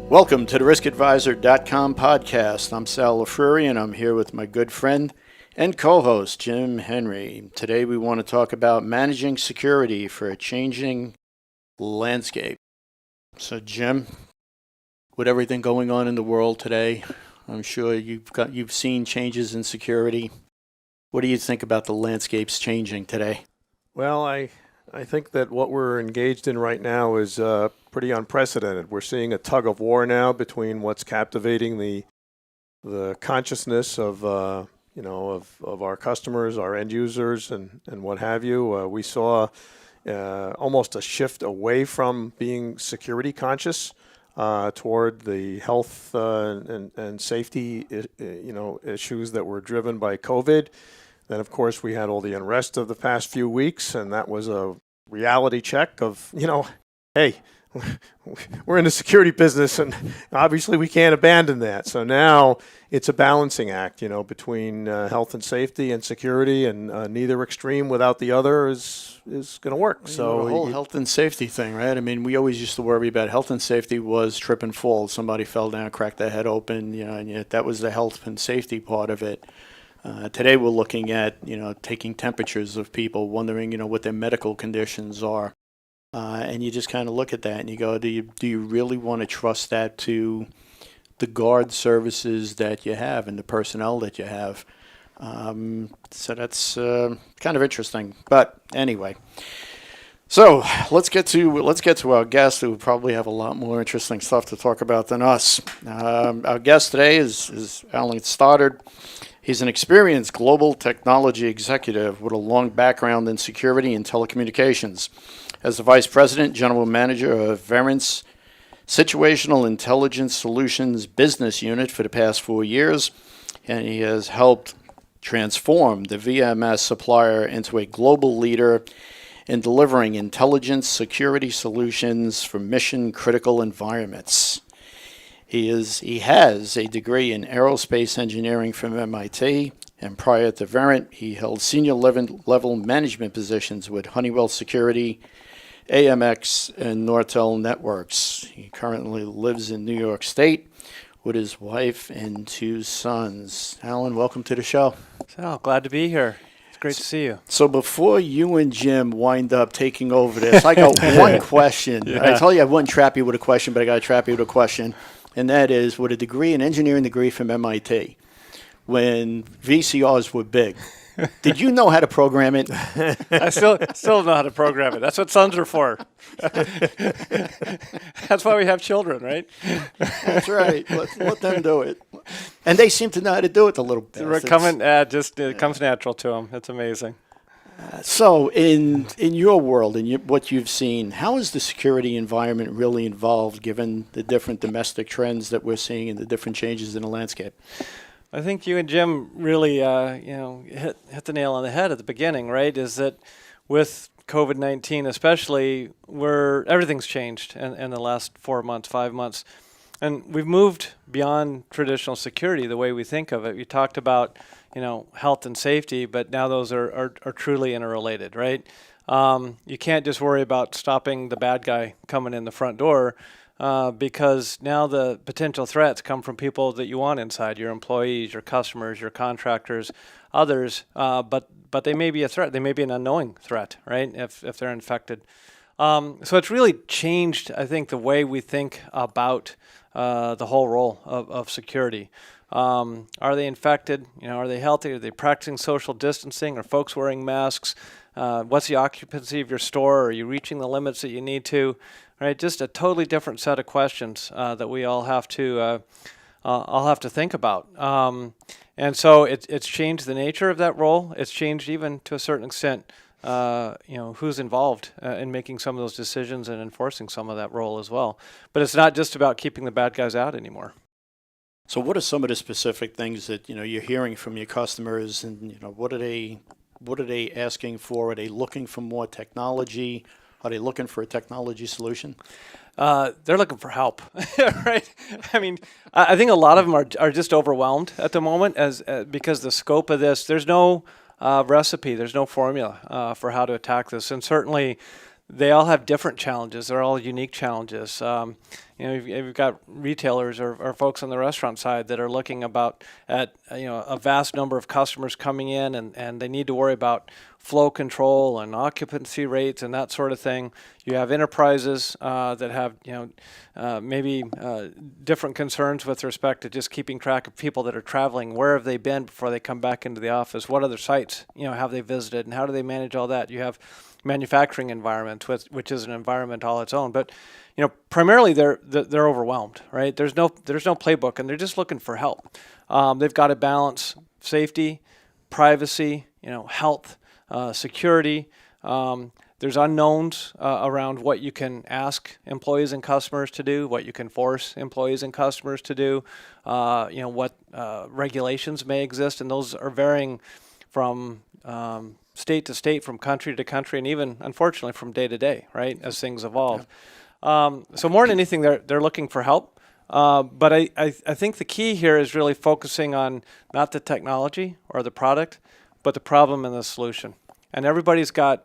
Welcome to the RiskAdvisor.com podcast. I'm Sal LaFreury, and I'm here with my good friend and co-host, Jim Henry. Today we want to talk about managing security for a changing landscape. So, Jim, with everything going on in the world today, I'm sure you've seen changes in security. What do you think about the landscapes changing today? Well, I think that what we're engaged in right now is pretty unprecedented. We're seeing a tug of war now between what's captivating the consciousness of our customers, our end users, and what have you. We saw almost a shift away from being security conscious toward the health and safety issues that were driven by COVID. Then, of course, we had all the unrest of the past few weeks, and that was a reality check of, hey, we're in the security business, and obviously we can't abandon that. So now it's a balancing act, between health and safety and security, and neither extreme without the other is going to work. So the whole health and safety thing, right? I mean, we always used to worry about health and safety was trip and fall. Somebody fell down, cracked their head open, and yet that was the health and safety part of it. Today we're looking at, taking temperatures of people, wondering, what their medical conditions are. And you just kind of look at that and you go, do you really want to trust that to the guard services that you have and the personnel that you have? So that's kind of interesting. But anyway, so let's get to our guest, who probably have a lot more interesting stuff to talk about than us. Our guest today is Alan Stoddard. He's an experienced global technology executive with a long background in security and telecommunications. As the Vice President, General Manager of Verint's Situational Intelligence Solutions Business Unit for the past 4 years, and he has helped transform the VMS supplier into a global leader in delivering intelligence security solutions for mission-critical environments. He has a degree in aerospace engineering from MIT, and prior to Verint, he held senior level management positions with Honeywell Security, AMX, and Nortel Networks. He currently lives in New York State with his wife and 2 sons. Alan, welcome to the show. Sal, glad to be here. It's great to see you. So before you and Jim wind up taking over this, I got one question. Yeah. I told you I wouldn't trap you with a question, but I got to trap you with a question. And that is, with an engineering degree from MIT, when VCRs were big, did you know how to program it? I still know how to program it. That's what sons are for. That's why we have children, right? That's right. Let them do it. And they seem to know how to do it, the little bastards. It comes natural to them. It's amazing. So in your world, what you've seen, how is the security environment really involved, given the different domestic trends that we're seeing and the different changes in the landscape? I think you and Jim really hit the nail on the head at the beginning, right? Is that with COVID-19 especially, everything's changed in the last 4 months, 5 months. And we've moved beyond traditional security, the way we think of it. You talked about health and safety, but now those are truly interrelated, right? You can't just worry about stopping the bad guy coming in the front door, because now the potential threats come from people that you want inside, your employees, your customers, your contractors, others, but they may be a threat. They may be an unknowing threat, right, if they're infected. So it's really changed, I think, the way we think about the whole role of security. Are they infected? Are they healthy? Are they practicing social distancing? Are folks wearing masks? What's the occupancy of your store? Are you reaching the limits that you need to? Right, just a totally different set of questions that we all have to think about. And so it's changed the nature of that role. It's changed even to a certain extent, who's involved in making some of those decisions and enforcing some of that role as well. But it's not just about keeping the bad guys out anymore. So what are some of the specific things that you're hearing from your customers, and what are they asking for? Are they looking for more technology? Are they looking for a technology solution? They're looking for help, right? I mean, I think a lot of them are just overwhelmed at the moment because the scope of this, there's no recipe, there's no formula for how to attack this. And certainly they all have different challenges. They're all unique challenges. you've got retailers or folks on the restaurant side that are looking at a vast number of customers coming in, and they need to worry about flow control and occupancy rates and that sort of thing. You have enterprises that have maybe different concerns with respect to just keeping track of people that are traveling. Where have they been before they come back into the office? What other sites have they visited, and how do they manage all that? You have manufacturing environments, which is an environment all its own. But primarily they're overwhelmed, right? There's no playbook, and they're just looking for help. They've got to balance safety, privacy, health, security. There's unknowns around what you can ask employees and customers to do, what you can force employees and customers to do, what regulations may exist, and those are varying from state to state, from country to country, and even, unfortunately, from day to day, right, as things evolve. So more than anything, they're looking for help. But I think the key here is really focusing on not the technology or the product, but the problem and the solution. And everybody's got,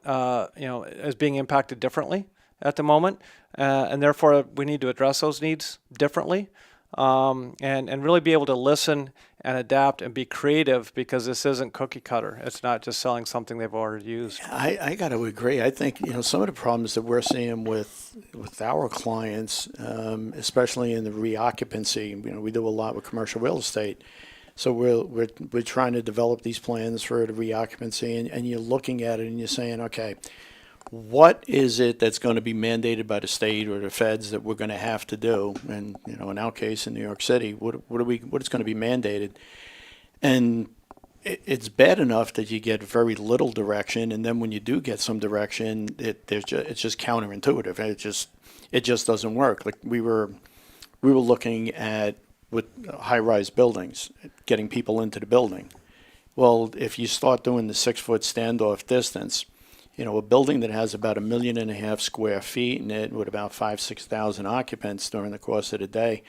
is being impacted differently at the moment, and therefore we need to address those needs differently, and really be able to listen and adapt and be creative, because this isn't cookie cutter. It's not just selling something they've already used. I got to agree. I think some of the problems that we're seeing with our clients, especially in the reoccupancy. We do a lot with commercial real estate. So we're trying to develop these plans for the reoccupancy, and you're looking at it and you're saying, okay, what is it that's going to be mandated by the state or the feds that we're going to have to do? And in our case in New York City, what is going to be mandated? And it's bad enough that you get very little direction, and then when you do get some direction, it's just counterintuitive. It just doesn't work. Like we were looking at with high-rise buildings, getting people into the building. Well, if you start doing the 6-foot standoff distance, a building that has about 1.5 million square feet in it with about 6,000 occupants during the course of the day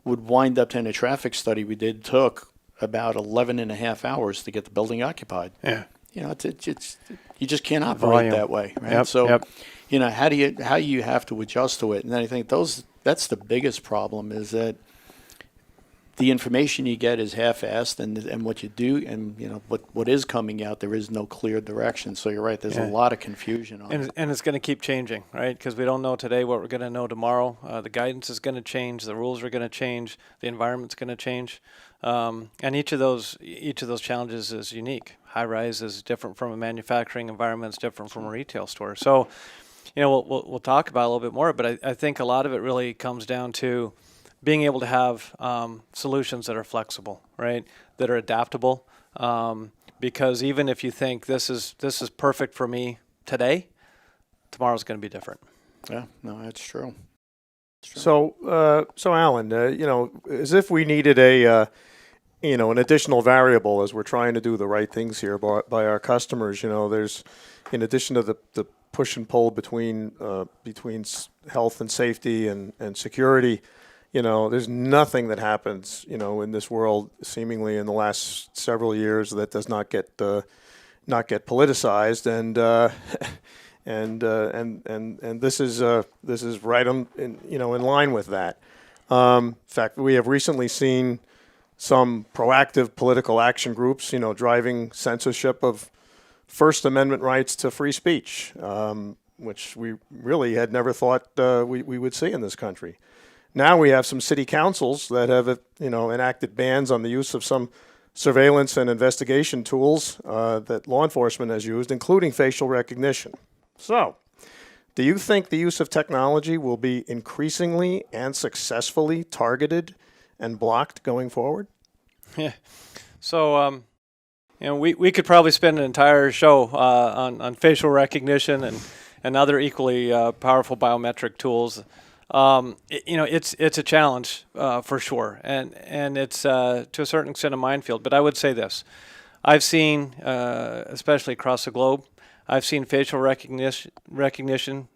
would wind up, in a traffic study we did, took about 11 and a half hours to get the building occupied. Yeah. It's you just can't operate that way, right? Yep, so, yep. How you have to adjust to it. And I think that's the biggest problem, is that the information you get is half-assed, and what you do, and what is coming out, there is no clear direction. So you're right. There's a lot of confusion on it. And it's going to keep changing, right? Because we don't know today what we're going to know tomorrow. The guidance is going to change. The rules are going to change. The environment's going to change. And each of those challenges is unique. High-rise is different from a manufacturing environment. It's different from a retail store. So, we'll talk about it a little bit more. But I think a lot of it really comes down to being able to have solutions that are flexible, right? That are adaptable, because even if you think this is perfect for me today, tomorrow's going to be different. Yeah, no, that's true. So Alan, as if we needed an additional variable as we're trying to do the right things here by our customers. There's, in addition to the push and pull between health and safety and security. There's nothing that happens, in this world, seemingly in the last several years, that does not get politicized, and this is right in line with that. In fact, we have recently seen some proactive political action groups, driving censorship of First Amendment rights to free speech, which we really had never thought we would see in this country. Now we have some city councils that have, enacted bans on the use of some surveillance and investigation tools that law enforcement has used, including facial recognition. So, do you think the use of technology will be increasingly and successfully targeted and blocked going forward? Yeah. So, we could probably spend an entire show on facial recognition and other equally powerful biometric tools. It's a challenge for sure, and it's to a certain extent a minefield. But I would say this: I've seen, especially across the globe, I've seen facial recognition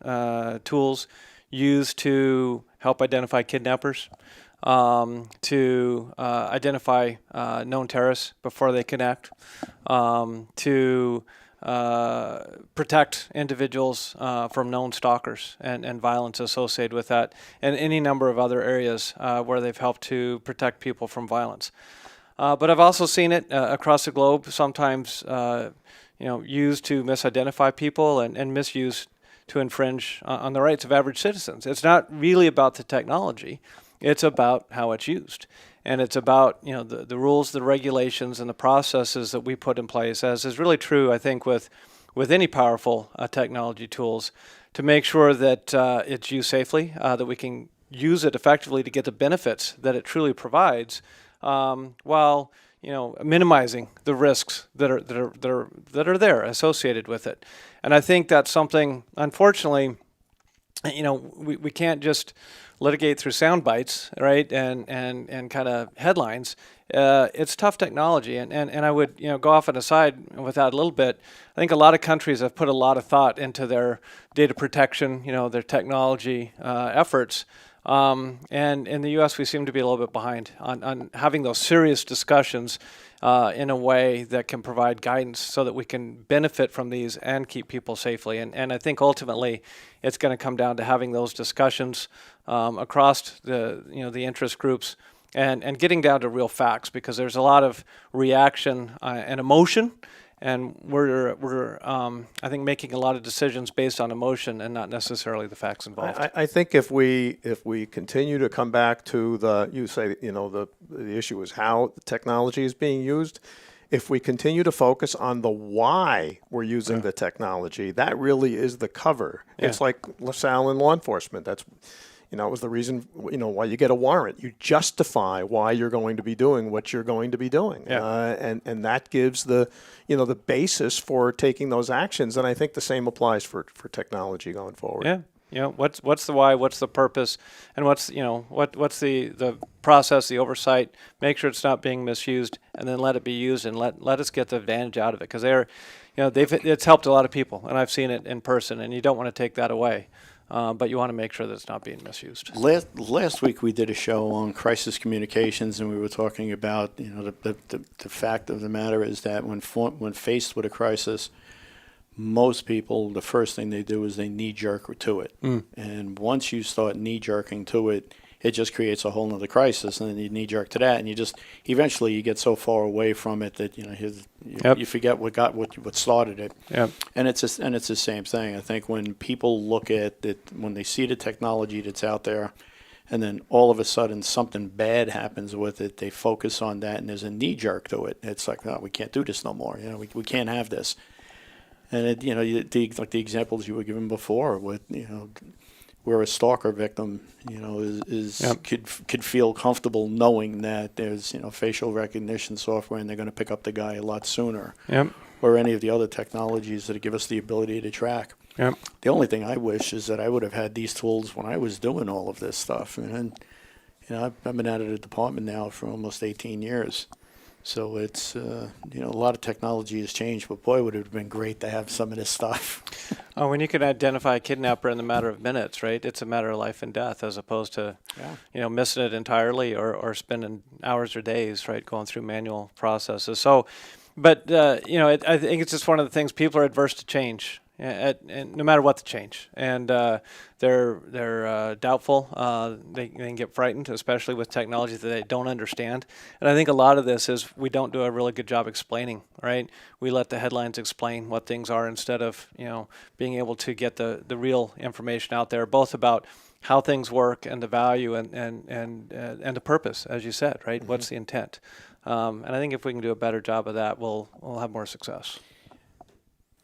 tools used to help identify kidnappers, to identify known terrorists before they can act, to protect individuals from known stalkers and violence associated with that, and any number of other areas where they've helped to protect people from violence. But I've also seen it across the globe, sometimes used to misidentify people and misused to infringe on the rights of average citizens. It's not really about the technology. It's about how it's used. And it's about the rules, the regulations, and the processes that we put in place, as is really true, I think, with any powerful technology tools, to make sure that it's used safely, that we can use it effectively to get the benefits that it truly provides, while minimizing the risks that are there associated with it. And I think that's something, unfortunately, we can't just litigate through sound bites, right, and kind of headlines. It's tough technology, and I would go off on a side with that a little bit. I think a lot of countries have put a lot of thought into their data protection, their technology efforts. And in the U.S., we seem to be a little bit behind on having those serious discussions in a way that can provide guidance so that we can benefit from these and keep people safely. And I think ultimately it's going to come down to having those discussions across the interest groups and getting down to real facts, because there's a lot of reaction and emotion. And we're I think making a lot of decisions based on emotion and not necessarily the facts involved. I think if we continue to come back to the issue is how the technology is being used. If we continue to focus on the why we're using the technology, that really is the cover. Yeah. It's like LaSalle in law enforcement. That's it was the reason why you get a warrant. You justify why you're going to be doing what you're going to be doing, and that gives the the basis for taking those actions. And I think the same applies for technology going forward. Yeah. What's the why? What's the purpose? And what's what's the process, the oversight? Make sure it's not being misused, and then let it be used, and let us get the advantage out of it, because it's helped a lot of people, and I've seen it in person, and you don't want to take that away. But you want to make sure that it's not being misused. Last week we did a show on crisis communications, and we were talking about the fact of the matter is that when faced with a crisis, most people, the first thing they do is they knee jerk to it, and once you start knee jerking to it, it just creates a whole nother crisis, and then you knee jerk to that, and you just eventually you get so far away from it that you forget what started it. Yep. And it's the same thing. I think when people look at it, when they see the technology that's out there, and then all of a sudden something bad happens with it, they focus on that, and there's a knee jerk to it. It's like, no, we can't do this no more. We can't have this. And like the examples you were given before with where a stalker victim, could feel comfortable knowing that there's, facial recognition software and they're going to pick up the guy a lot sooner. Yep. Or any of the other technologies that give us the ability to track. Yep. The only thing I wish is that I would have had these tools when I was doing all of this stuff. And I've been out of the department now for almost 18 years. So it's, a lot of technology has changed, but boy, would it have been great to have some of this stuff. Oh, when you can identify a kidnapper in a matter of minutes, right? It's a matter of life and death, as opposed to, missing it entirely or spending hours or days, right, going through manual processes. So, but, I think it's just one of the things, people are adverse to change. And no matter what the change, and they're doubtful. They can get frightened, especially with technology that they don't understand. And I think a lot of this is we don't do a really good job explaining. Right? We let the headlines explain what things are instead of being able to get the real information out there, both about how things work and the value and the purpose, as you said. Right? Mm-hmm. What's the intent? And I think if we can do a better job of that, we'll have more success.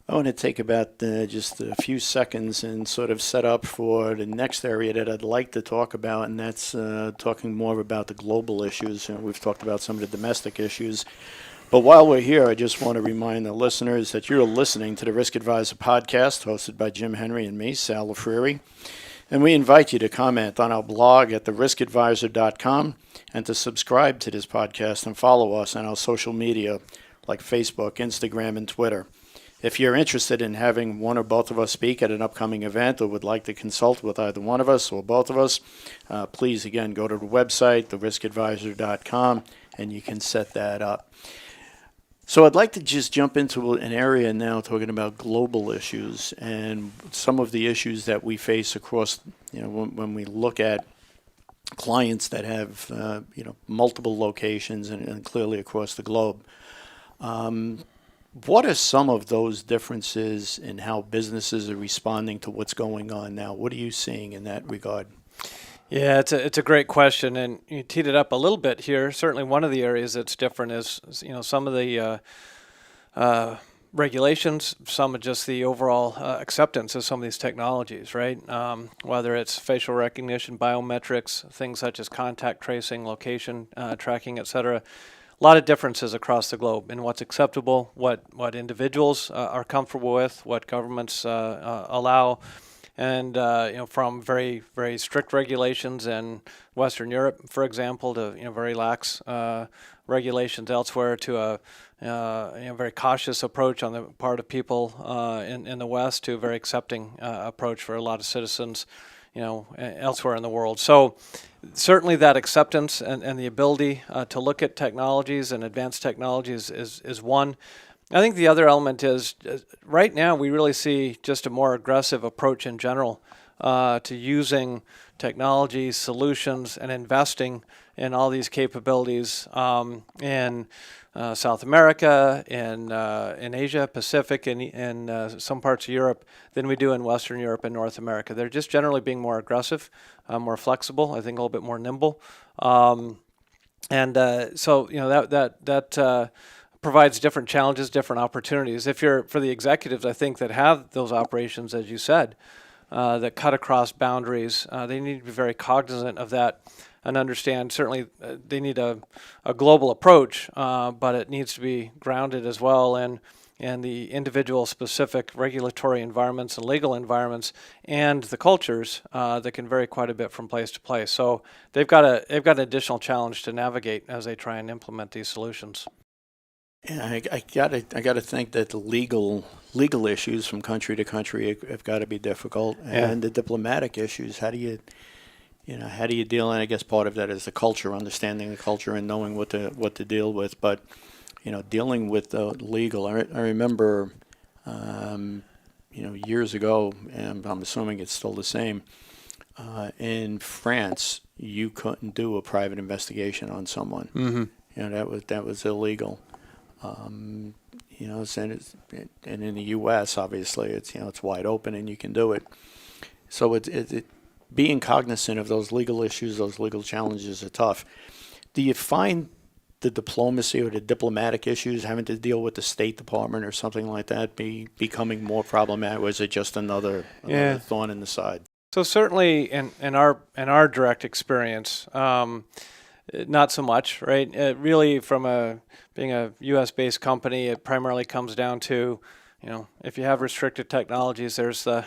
I want to take about just a few seconds and sort of set up for the next area that I'd like to talk about, and that's talking more about the global issues. We've talked about some of the domestic issues. But while we're here, I just want to remind the listeners that you're listening to the Risk Advisor podcast hosted by Jim Henry and me, Sal Lafreri. And we invite you to comment on our blog at theriskadvisor.com and to subscribe to this podcast and follow us on our social media like Facebook, Instagram, and Twitter. If you're interested in having one or both of us speak at an upcoming event or would like to consult with either one of us or both of us, please, again, go to the website, theriskadvisor.com, and you can set that up. So I'd like to just jump into an area now talking about global issues and some of the issues that we face across, when we look at clients that have, multiple locations and clearly across the globe. What are some of those differences in how businesses are responding to what's going on now? What are you seeing in that regard? Yeah, it's a great question, and you teed it up a little bit here. Certainly, one of the areas that's different is some of the regulations, some of just the overall acceptance of some of these technologies, right? Whether it's facial recognition, biometrics, things such as contact tracing, location tracking, et cetera. A lot of differences across the globe in what's acceptable, what individuals are comfortable with, what governments allow. And from very, very strict regulations in Western Europe, for example, to very lax regulations elsewhere, to a very cautious approach on the part of people in the West, to a very accepting approach for a lot of citizens, elsewhere in the world. So certainly that acceptance and the ability to look at technologies and advanced technologies is one. I think the other element is right now we really see just a more aggressive approach in general to using technology solutions and investing in all these capabilities in South America, in Asia Pacific, and in some parts of Europe than we do in Western Europe and North America. They're just generally being more aggressive, more flexible. I think a little bit more nimble, so that provides different challenges, different opportunities. If you're for the executives, I think that have those operations, as you said, that cut across boundaries, they need to be very cognizant of that and understand. Certainly, they need a global approach, but it needs to be grounded as well in the individual specific regulatory environments and legal environments and the cultures that can vary quite a bit from place to place. So they've got an additional challenge to navigate as they try and implement these solutions. Yeah, I gotta think that the legal issues from country to country have got to be difficult, and the diplomatic issues. How do you deal? And I guess part of that is the culture, understanding the culture, and knowing what to deal with. But dealing with the legal. I remember, years ago, and I'm assuming it's still the same. In France, you couldn't do a private investigation on someone. Mm-hmm. That was illegal. And in the U.S., obviously, it's wide open and you can do it. So it being cognizant of those legal issues, those legal challenges are tough. Do you find the diplomacy or the diplomatic issues having to deal with the State Department or something like that becoming more problematic, or is it just another thorn in the side? So certainly in our direct experience, not so much, right? Really, from being a U.S.-based company, it primarily comes down to, if you have restricted technologies, there's the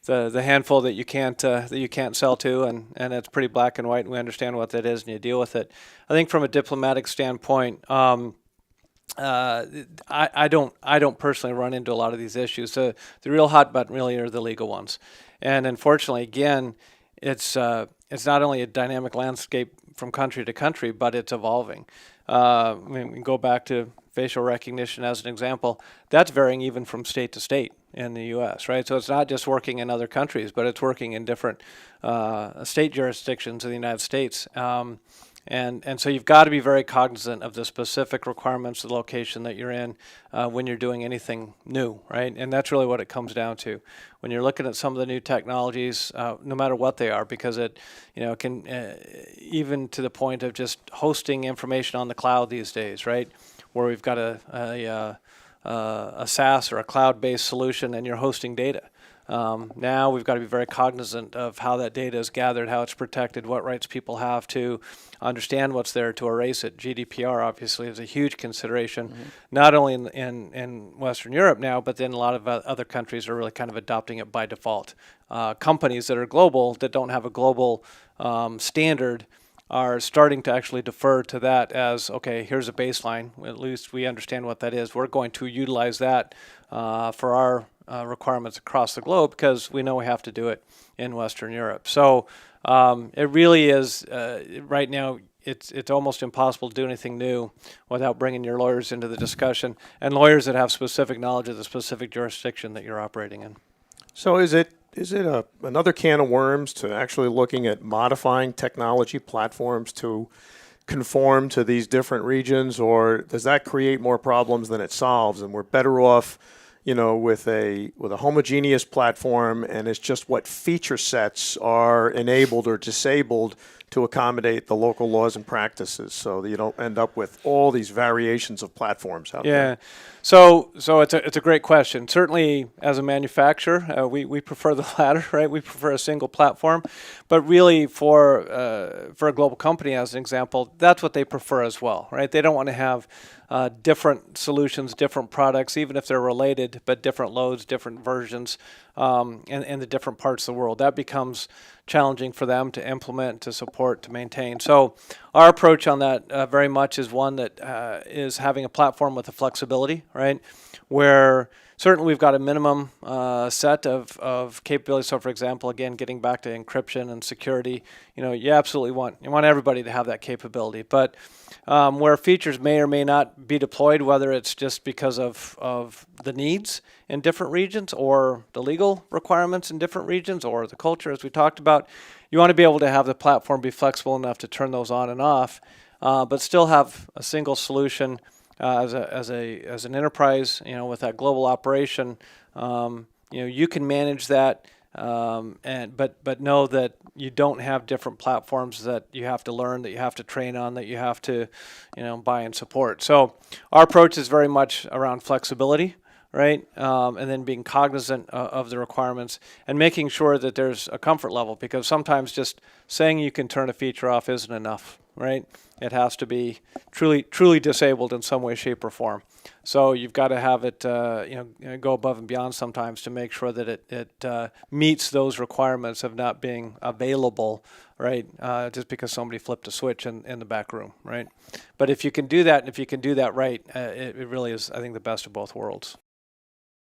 handful that you can't sell to, and it's pretty black and white, and we understand what that is, and you deal with it. I think from a diplomatic standpoint, I don't personally run into a lot of these issues. The real hot button really are the legal ones, and unfortunately, again, it's not only a dynamic landscape from country to country, but it's evolving. We can go back to facial recognition as an example. That's varying even from state to state in the U.S., right? So it's not just working in other countries, but it's working in different state jurisdictions in the United States. And so you've got to be very cognizant of the specific requirements of the location that you're in when you're doing anything new, right? And that's really what it comes down to. When you're looking at some of the new technologies, no matter what they are, because it can even to the point of just hosting information on the cloud these days, right? Where we've got a SaaS or a cloud-based solution and you're hosting data. Now we've got to be very cognizant of how that data is gathered, how it's protected, what rights people have to understand what's there to erase it. Gdpr obviously is a huge consideration, not only in Western Europe now, but then a lot of other countries are really kind of adopting it by default. Companies that are global, that don't have a global standard, are starting to actually defer to that as, okay, here's a baseline. At least we understand what that is. We're going to utilize that for our requirements across the globe because we know we have to do it in Western Europe. So it really is, right now, it's almost impossible to do anything new without bringing your lawyers into the discussion, and lawyers that have specific knowledge of the specific jurisdiction that you're operating in. So is it another can of worms to actually looking at modifying technology platforms to conform to these different regions, or does that create more problems than it solves, and we're better off, with a homogeneous platform, and it's just what feature sets are enabled or disabled to accommodate the local laws and practices, so that you don't end up with all these variations of platforms out there? Yeah, so it's a great question. Certainly, as a manufacturer, we prefer the latter, right? We prefer a single platform, but really for a global company, as an example, that's what they prefer as well, right? They don't want to have different solutions, different products, even if they're related, but different loads, different versions, in the different parts of the world. That becomes challenging for them to implement, to support, to maintain. So our approach on that very much is one that is having a platform with the flexibility, right? Where certainly we've got a minimum set of capabilities. So for example, again, getting back to encryption and security, you absolutely want everybody to have that capability. But where features may or may not be deployed, whether it's just because of the needs in different regions or the legal requirements in different regions or the culture, as we talked about, you want to be able to have the platform be flexible enough to turn those on and off, but still have a single solution as an enterprise, with that global operation. You can manage that, but know that you don't have different platforms that you have to learn, that you have to train on, that you have to, buy and support. So our approach is very much around flexibility, right? And then being cognizant of the requirements and making sure that there's a comfort level, because sometimes just saying you can turn a feature off isn't enough, right? It has to be truly disabled in some way, shape, or form. So you've got to have it, go above and beyond sometimes to make sure that it meets those requirements of not being available, right? Just because somebody flipped a switch in the back room, right? But if you can do that, and if you can do that right, it really is, I think, the best of both worlds.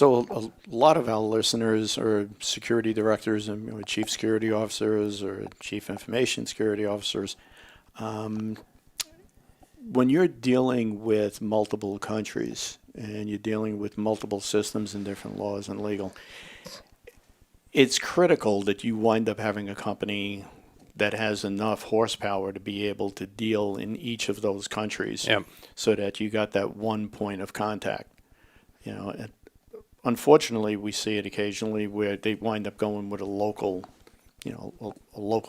So a lot of our listeners are security directors and chief security officers or chief information security officers. When you're dealing with multiple countries and you're dealing with multiple systems and different laws and legal, it's critical that you wind up having a company that has enough horsepower to be able to deal in each of those countries, so that you got that one point of contact. Unfortunately, we see it occasionally where they wind up going with a local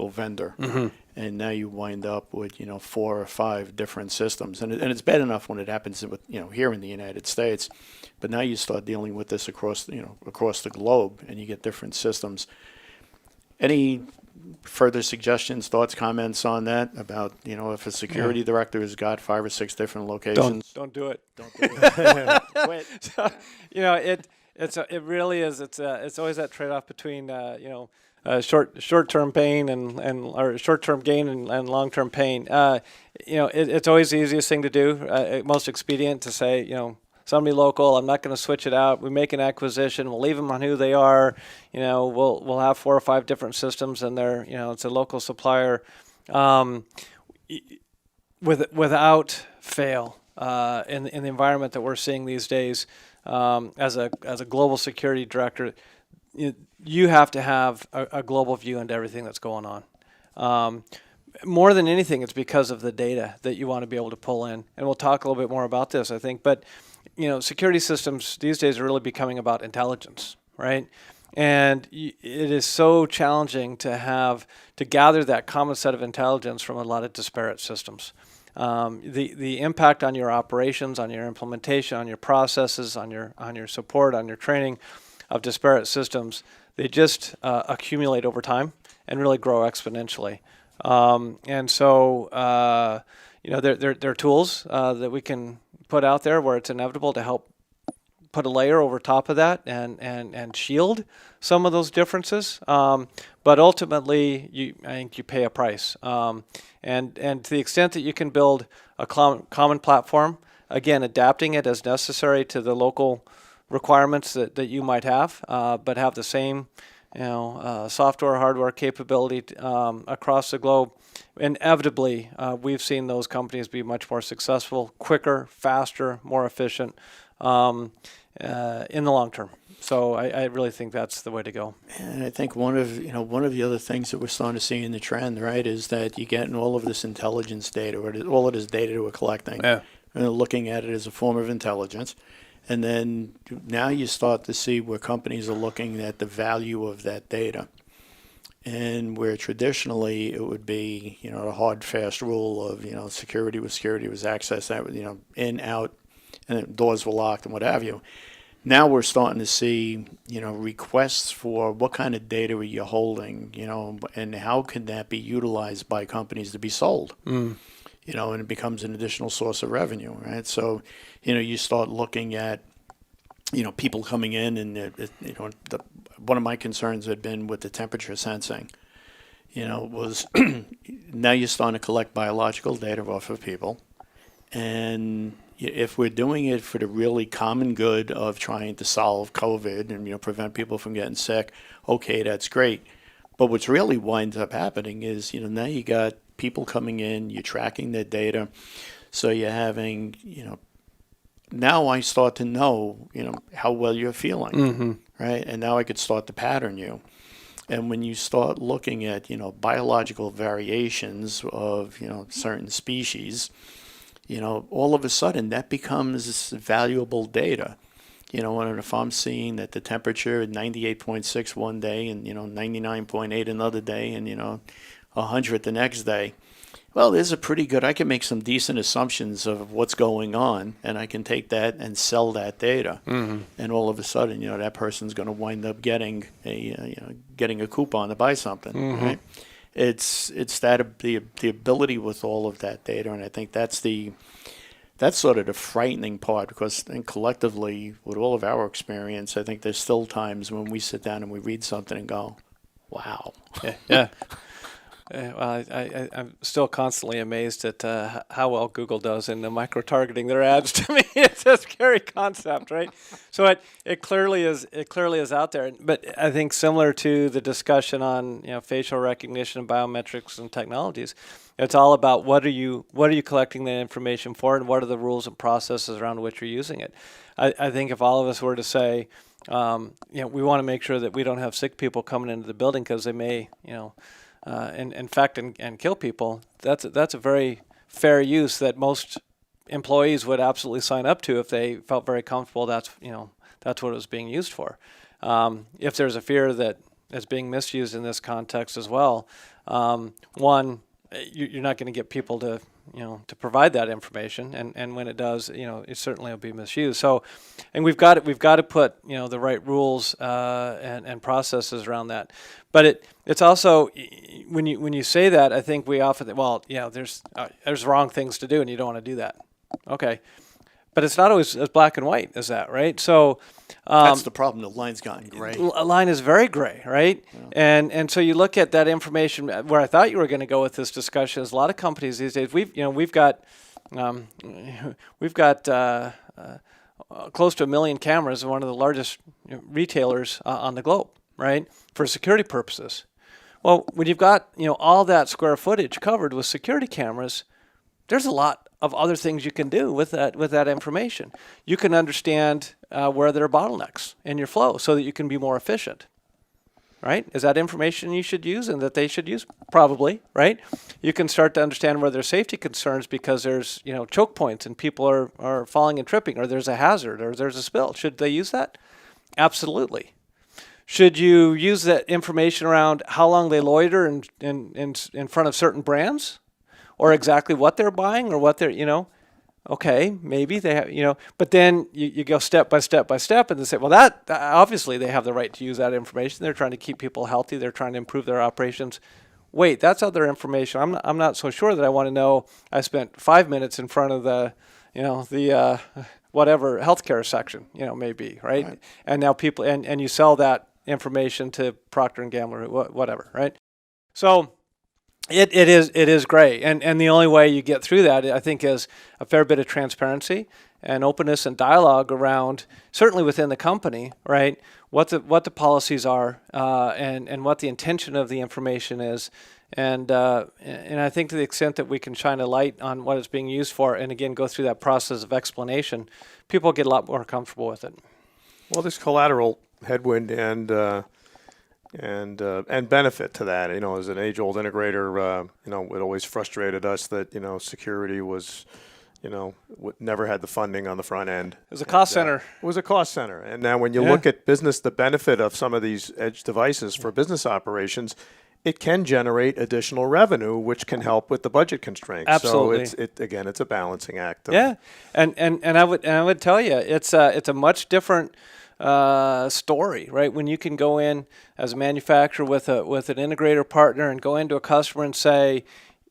vendor. Mm-hmm. And now you wind up with, 4 or 5 different systems. And it's bad enough when it happens with, here in the United States, but now you start dealing with this across the globe, and you get different systems. Any further suggestions, thoughts, comments on that about, if a security director has got 5 or 6 different locations? Don't do it. Don't do it. Quit. So, it really is. It's always that trade-off between, short-term pain or short-term gain and long-term pain. It's always the easiest thing to do, most expedient to say, somebody local, I'm not going to switch it out. We make an acquisition, we'll leave them on who they are. We'll have 4 or 5 different systems, and they're, it's a local supplier. Without fail, in the environment that we're seeing these days, as a global security director, you have to have a global view into everything that's going on. More than anything, it's because of the data that you want to be able to pull in. And we'll talk a little bit more about this, I think. But, security systems these days are really becoming about intelligence, right? And it is so challenging to gather that common set of intelligence from a lot of disparate systems. The impact on your operations, on your implementation, on your processes, on your support, on your training of disparate systems, they just accumulate over time and really grow exponentially. And so, there are tools that we can put out there where it's inevitable to help put a layer over top of that and shield some of those differences. But ultimately, I think you pay a price. And to the extent that you can build a common platform, again, adapting it as necessary to the local requirements that you might have, but have the same software, hardware capability across the globe, inevitably we've seen those companies be much more successful, quicker, faster, more efficient in the long term. So I really think that's the way to go. And I think one of the other things that we're starting to see in the trend, right, is that you're getting all of this intelligence data, or all of this data that we're collecting, Yeah. and looking at it as a form of intelligence. And then now you start to see where companies are looking at the value of that data. And where traditionally it would be, a hard, fast rule of, security was access, that was, in, out, and doors were locked and what have you. Now we're starting to see, requests for what kind of data are you holding, and how can that be utilized by companies to be sold, and it becomes an additional source of revenue, right? So, you start looking at, people coming in and, one of my concerns had been with the temperature sensing, was now you're starting to collect biological data off of people. And if we're doing it for the really common good of trying to solve COVID and prevent people from getting sick, okay, that's great. But what's really winds up happening is now you got people coming in, you're tracking their data, so you're having now I start to know how well you're feeling, right? And now I could start to pattern you. And when you start looking at biological variations of certain species, all of a sudden that becomes valuable data. And if I'm seeing that the temperature is 98.6 one day and 99.8 another day and 100 the next day, well, there's a pretty good. I can make some decent assumptions of what's going on, and I can take that and sell that data. And all of a sudden, that person's going to wind up getting a coupon to buy something. Right? It's that the ability with all of that data, and I think that's sort of the frightening part, because then collectively, with all of our experience, I think there's still times when we sit down and we read something and go, "Wow." Yeah. Well, I'm still constantly amazed at how well Google does in the micro-targeting their ads. To me, it's a scary concept, right? So it clearly is out there. But I think similar to the discussion on facial recognition and biometrics and technologies, it's all about what are you collecting that information for, and what are the rules and processes around which you're using it. I think if all of us were to say, we want to make sure that we don't have sick people coming into the building because they may, infect and kill people, that's a very fair use that most employees would absolutely sign up to if they felt very comfortable that's what it was being used for. If there's a fear that it's being misused in this context as well, one, you're not going to get people to provide that information, and when it does, it certainly will be misused. So, and we've got to put the right rules and processes around that. But it's also when you say that, I think we often there's wrong things to do, and you don't want to do that. Okay, but it's not always as black and white as that, right? So that's the problem. The line's gotten gray. A line is very gray, right? Yeah. And so you look at that information. Where I thought you were going to go with this discussion is a lot of companies these days. We've got close to 1 million cameras in one of the largest retailers on the globe, right? For security purposes. Well, when you've got all that square footage covered with security cameras, there's a lot of other things you can do with that information. You can understand where there are bottlenecks in your flow so that you can be more efficient, right? Is that information you should use and that they should use? Probably, right? You can start to understand where there's safety concerns because there's choke points and people are falling and tripping, or there's a hazard, or there's a spill. Should they use that? Absolutely. Should you use that information around how long they loiter in front of certain brands? Or exactly what they're buying, or what they're, okay, maybe they have, but then you go step by step by step, and they say, well, that obviously they have the right to use that information. They're trying to keep people healthy. They're trying to improve their operations. Wait, that's other information. I'm not so sure that I want to know. I spent 5 minutes in front of the whatever healthcare section, maybe, right? And now people and you sell that information to Procter and Gamble or whatever, right? So It is great, and the only way you get through that, I think, is a fair bit of transparency and openness and dialogue around, certainly within the company, right? What the policies are, and what the intention of the information is, and I think to the extent that we can shine a light on what it's being used for, and again go through that process of explanation, people get a lot more comfortable with it. Well, there's collateral headwind and benefit to that. As an age-old integrator, it always frustrated us that security was, never had the funding on the front end. It was a cost center. It was a cost center, and now when you look at business, the benefit of some of these edge devices for business operations, it can generate additional revenue, which can help with the budget constraints. Absolutely. So it's a balancing act. Yeah, and I would tell you, it's a much different story, right? When you can go in as a manufacturer with an integrator partner and go into a customer and say,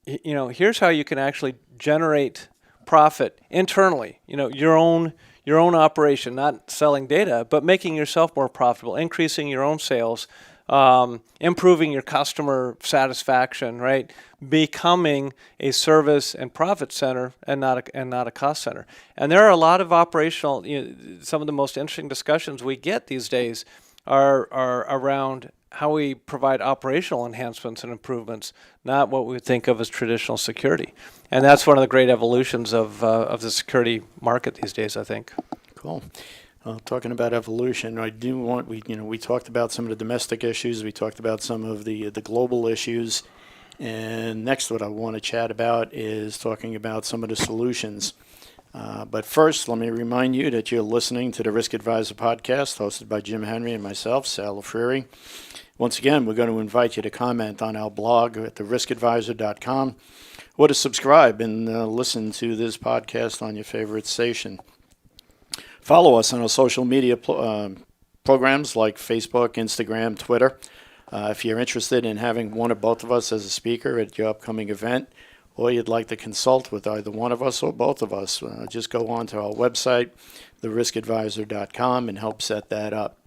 here's how you can actually generate profit internally. Your own operation, not selling data, but making yourself more profitable, increasing your own sales, improving your customer satisfaction, right? Becoming a service and profit center and not a cost center. And there are a lot of operational, some of the most interesting discussions we get these days are around how we provide operational enhancements and improvements, not what we would think of as traditional security. And that's one of the great evolutions of the security market these days, I think. Cool. Talking about evolution, we talked about some of the domestic issues, we talked about some of the global issues, and next what I want to chat about is talking about some of the solutions. But first, let me remind you that you're listening to the Risk Advisor podcast hosted by Jim Henry and myself, Sal Lafreri. Once again, we're going to invite you to comment on our blog at theriskadvisor.com or to subscribe and listen to this podcast on your favorite station. Follow us on our social media programs like Facebook, Instagram, Twitter. If you're interested in having one or both of us as a speaker at your upcoming event, or you'd like to consult with either one of us or both of us, just go on to our website, theriskadvisor.com, and help set that up.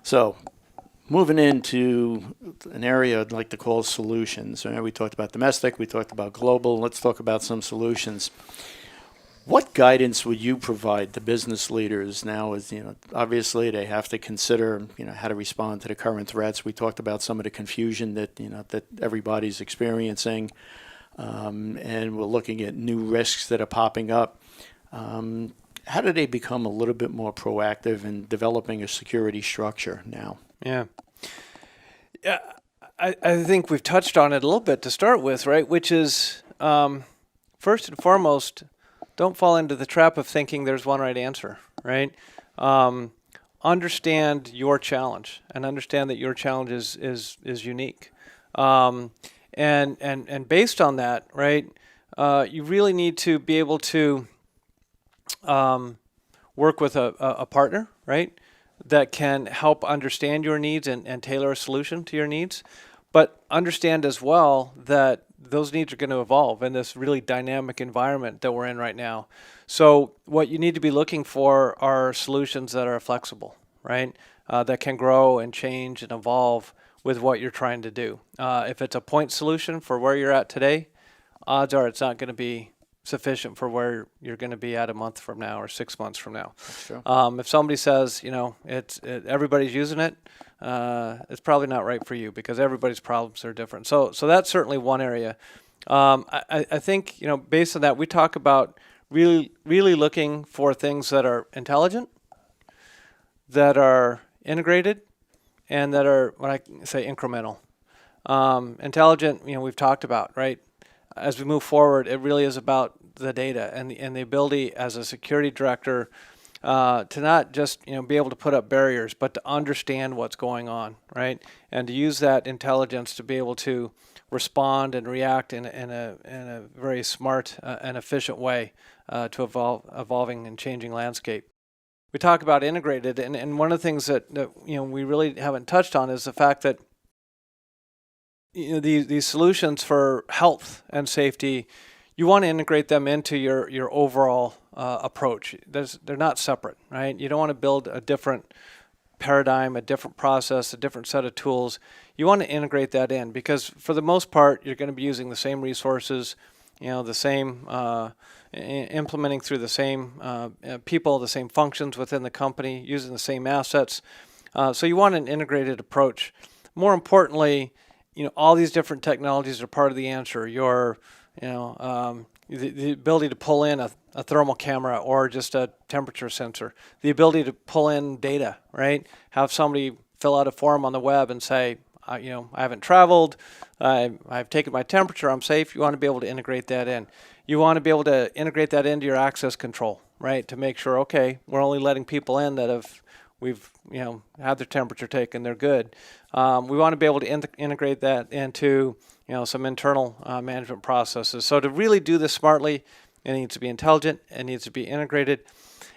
So, moving into an area I'd like to call solutions. We talked about domestic, we talked about global. Let's talk about some solutions. What guidance would you provide to business leaders now? As obviously they have to consider, how to respond to the current threats. We talked about some of the confusion that that everybody's experiencing, and we're looking at new risks that are popping up. How do they become a little bit more proactive in developing a security structure now? Yeah, I think we've touched on it a little bit to start with, right? Which is first and foremost, don't fall into the trap of thinking there's one right answer, right? Understand your challenge and understand that your challenge is unique. And based on that, right, you really need to be able to work with a partner, right, that can help understand your needs and tailor a solution to your needs, but understand as well that those needs are going to evolve in this really dynamic environment that we're in right now. So what you need to be looking for are solutions that are flexible, right? That can grow and change and evolve with what you're trying to do. If it's a point solution for where you're at today, odds are it's not going to be sufficient for where you're going to be at a month from now or 6 months from now. If somebody says, everybody's using it, it's probably not right for you because everybody's problems are different. So that's certainly one area. I think, based on that, we talk about really looking for things that are intelligent, that are integrated, and that are, when I say incremental. Intelligent, we've talked about, right? As we move forward, it really is about the data and the ability as a security director to not just be able to put up barriers, but to understand what's going on, right? And to use that intelligence to be able to respond and react in a very smart and efficient way to evolving and changing landscape. We talk about integrated, and one of the things that we really haven't touched on is the fact that these solutions for health and safety, you want to integrate them into your overall approach. They're not separate, right? You don't want to build a different paradigm, a different process, a different set of tools. You want to integrate that in because for the most part, you're going to be using the same resources, the same, implementing through the same people, the same functions within the company, using the same assets. So you want an integrated approach. More importantly, all these different technologies are part of the answer. The ability to pull in a thermal camera or just a temperature sensor, the ability to pull in data, right? Have somebody fill out a form on the web and say, I haven't traveled, I've taken my temperature, I'm safe. You want to be able to integrate that in. You want to be able to integrate that into your access control, right? To make sure, okay, we're only letting people in that we've had their temperature taken, they're good. We want to be able to integrate that into some internal management processes. So to really do this smartly, it needs to be intelligent, it needs to be integrated,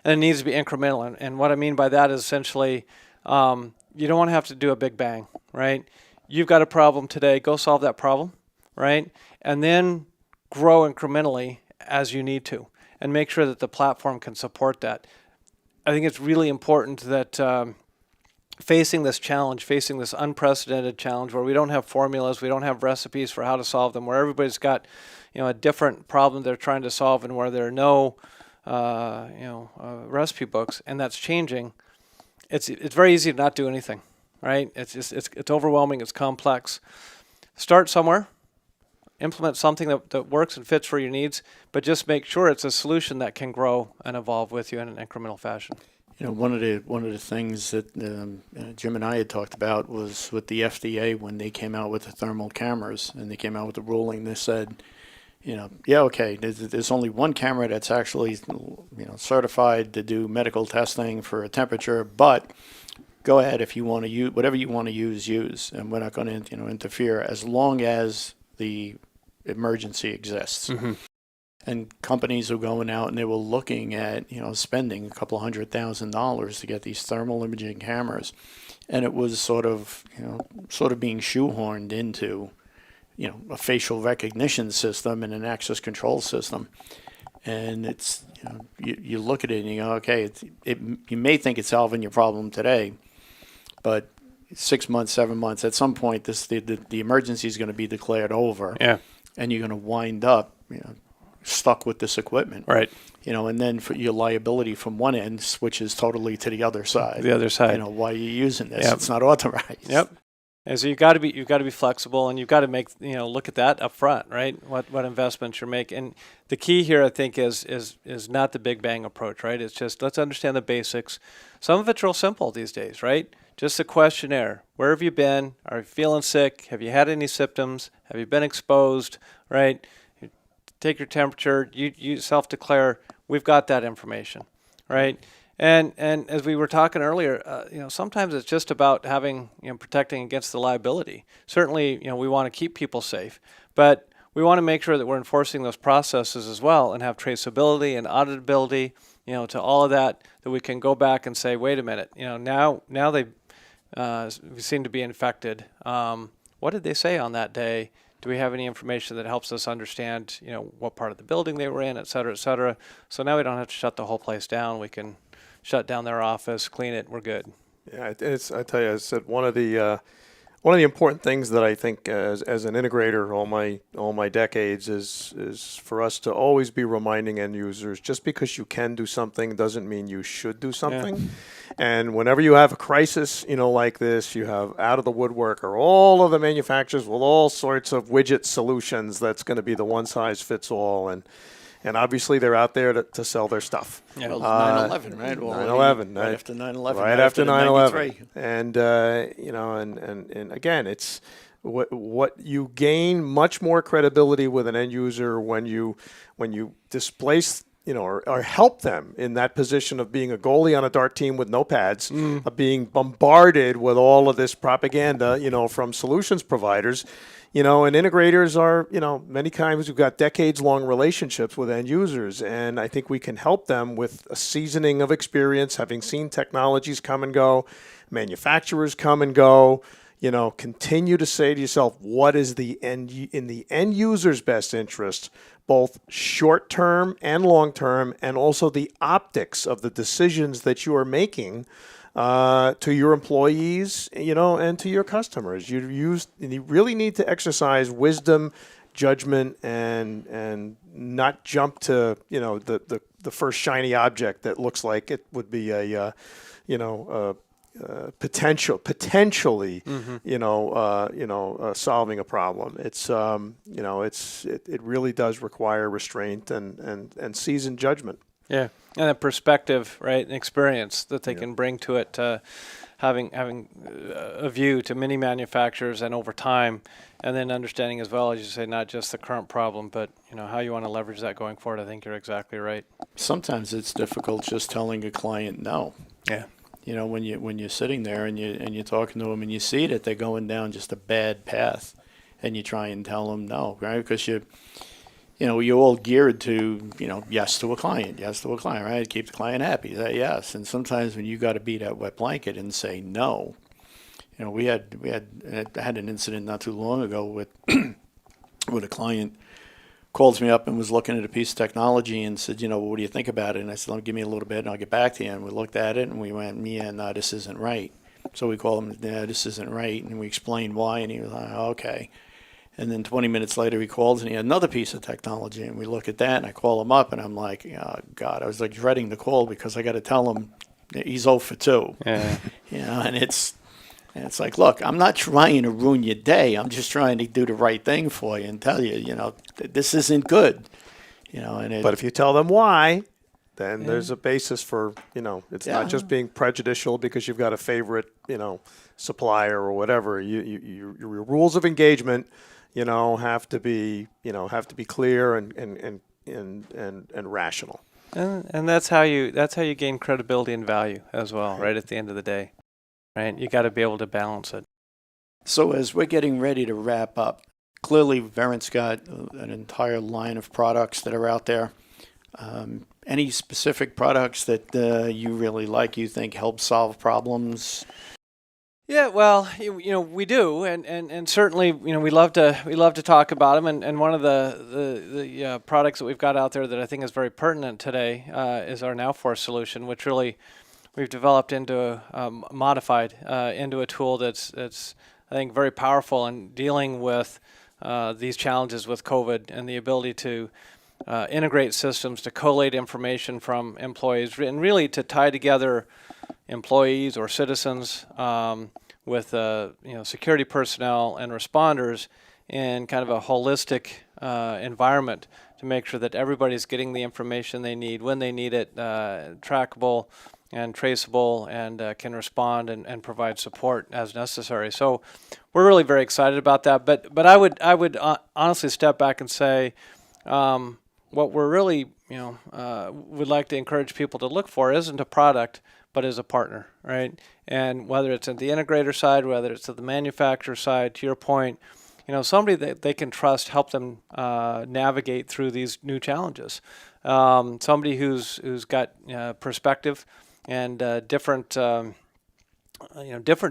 and it needs to be incremental. And what I mean by that is essentially, you don't want to have to do a big bang, right? You've got a problem today, go solve that problem, right? And then grow incrementally as you need to, and make sure that the platform can support that. I think it's really important that facing this unprecedented challenge where we don't have formulas, we don't have recipes for how to solve them, where everybody's got, a different problem they're trying to solve, and where there are no, recipe books, and that's changing. It's very easy to not do anything, right? It's overwhelming, it's complex. Start somewhere, implement something that works and fits for your needs, but just make sure it's a solution that can grow and evolve with you in an incremental fashion. One of the things that Jim and I had talked about was with the FDA when they came out with the thermal cameras and they came out with the ruling. They said, okay, there's only one camera that's actually certified to do medical testing for a temperature, but go ahead if you want to use whatever you want to use, and we're not going to interfere as long as the emergency exists. Mm-hmm. And companies are going out and they were looking at, spending a couple $100,000 to get these thermal imaging cameras. And it was sort of being shoehorned into, a facial recognition system and an access control system. And it's, you look at it and you go, okay, you may think it's solving your problem today, but 6 months, 7 months, at some point, the emergency is going to be declared over. Yeah. And you're going to wind up, stuck with this equipment. Right. And then for your liability from one end switches totally to the other side. The other side. Why are you using this? Yep. It's not authorized. Yep. And so you've got to be flexible, and you've got to make, look at that up front, right? What investments you're making. And the key here, I think, is not the big bang approach, right? It's just, let's understand the basics. Some of it's real simple these days, right? Just a questionnaire. Where have you been? Are you feeling sick? Have you had any symptoms? Have you been exposed, right? Take your temperature, you self-declare, we've got that information, right? And as we were talking earlier, sometimes it's just about having, protecting against the liability. Certainly, we want to keep people safe, but we want to make sure that we're enforcing those processes as well and have traceability and auditability, to all of that we can go back and say, wait a minute, now they seem to be infected. What did they say on that day? Do we have any information that helps us understand, what part of the building they were in, et cetera, et cetera? So now we don't have to shut the whole place down. We can shut down their office, clean it, we're good. Yeah, I tell you, I said one of the important things that I think as an integrator all my decades is for us to always be reminding end users, just because you can do something doesn't mean you should do something. Yeah. And whenever you have a crisis, like this, you have out of the woodwork or all of the manufacturers with all sorts of widget solutions that's going to be the one size fits all. And obviously they're out there to sell their stuff. Yeah, 9/11, right? 9/11, right after 9/11. Right after 9/11. And and again, it's what you gain much more credibility with an end user when you displace, or help them in that position of being a goalie on a dart team with no pads, of being bombarded with all of this propaganda, from solutions providers. And integrators are, many times we've got decades-long relationships with end users, and I think we can help them with a seasoning of experience, having seen technologies come and go, manufacturers come and go, continue to say to yourself, what is in the end user's best interest, both short term and long term, and also the optics of the decisions that you are making to your employees, and to your customers. You really need to exercise wisdom, judgment, and not jump to the first shiny object that looks like it would be a potentially solving a problem. It really does require restraint and seasoned judgment. Yeah, and a perspective, right, and experience that they can bring to it, having a view to many manufacturers and over time, and then understanding as well, as you say, not just the current problem, but how you want to leverage that going forward. I think you're exactly right. Sometimes it's difficult just telling a client no. Yeah. When you're sitting there and you're talking to them and you see that they're going down just a bad path, and you try and tell them no, right? Because you're all geared to, yes to a client, right? Keep the client happy, that yes. And sometimes when you got to be that wet blanket and say no, I had an incident not too long ago with with a client calls me up and was looking at a piece of technology and said, what do you think about it? And I said, give me a little bit and I'll get back to you. And we looked at it and we went, yeah, no, this isn't right. So we called him, yeah, this isn't right. And we explained why. And he was like, oh, okay. And then 20 minutes later, he calls and he had another piece of technology. And we look at that and I call him up and I'm like, oh, God, I was like dreading the call because I got to tell him he's 0 for 2. Yeah. And it's like, look, I'm not trying to ruin your day. I'm just trying to do the right thing for you and tell you, this isn't good. But if you tell them why, then there's a basis for, it's not just being prejudicial because you've got a favorite, supplier or whatever. Your rules of engagement, have to be clear and rational. And that's how you gain credibility and value as well, right at the end of the day. Right, you got to be able to balance it. So as we're getting ready to wrap up, clearly Verint's got an entire line of products that are out there. Any specific products that you really like, you think help solve problems? Yeah, well, we do, and certainly, we love to talk about them. And one of the products that we've got out there that I think is very pertinent today is our NowForce solution, which really we've developed into modified into a tool that's I think very powerful in dealing with these challenges with COVID and the ability to integrate systems to collate information from employees and really to tie together employees or citizens with security personnel and responders in kind of a holistic environment to make sure that everybody's getting the information they need when they need it, trackable and traceable, and can respond and provide support as necessary. So we're really very excited about that. But I would honestly step back and say what we're really would like to encourage people to look for isn't a product, but as a partner, right? And whether it's at the integrator side, whether it's at the manufacturer side, to your point, somebody that they can trust, help them navigate through these new challenges. Somebody who's got perspective and different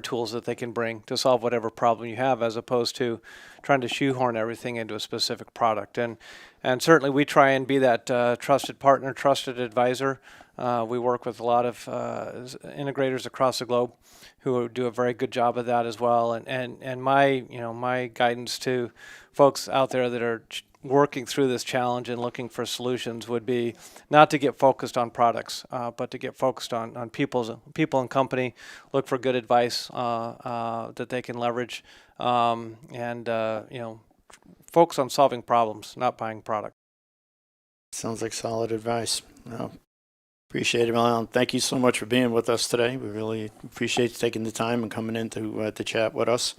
tools that they can bring to solve whatever problem you have, as opposed to trying to shoehorn everything into a specific product. And certainly we try and be that trusted partner, trusted advisor. We work with a lot of integrators across the globe who do a very good job of that as well. And my guidance to folks out there that are working through this challenge and looking for solutions would be not to get focused on products, but to get focused on people and company. Look for good advice that they can leverage, and focus on solving problems, not buying products. Sounds like solid advice. No. Appreciate it, Alan. Thank you so much for being with us today. We really appreciate you taking the time and coming in to chat with us.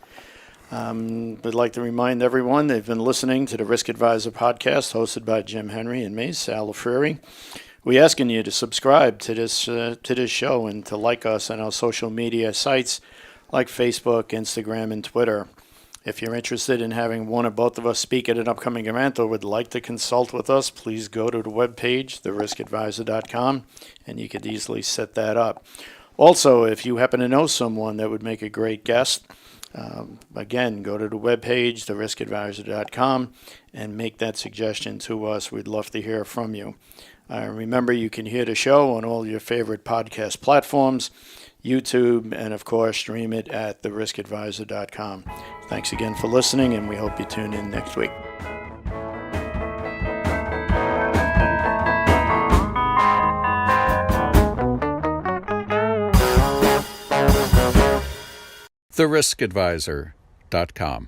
We'd like to remind everyone they've been listening to the Risk Advisor podcast hosted by Jim Henry and me, Sal Lafreri. We're asking you to subscribe to this show and to like us on our social media sites like Facebook, Instagram, and Twitter. If you're interested in having one or both of us speak at an upcoming event or would like to consult with us, please go to the webpage, theriskadvisor.com, and you could easily set that up. Also, if you happen to know someone that would make a great guest, Again, go to the webpage, theriskadvisor.com, and make that suggestion to us. We'd love to hear from you. Remember, you can hear the show on all your favorite podcast platforms, YouTube, and of course, stream it at theriskadvisor.com. Thanks again for listening, and we hope you tune in next week. theriskadvisor.com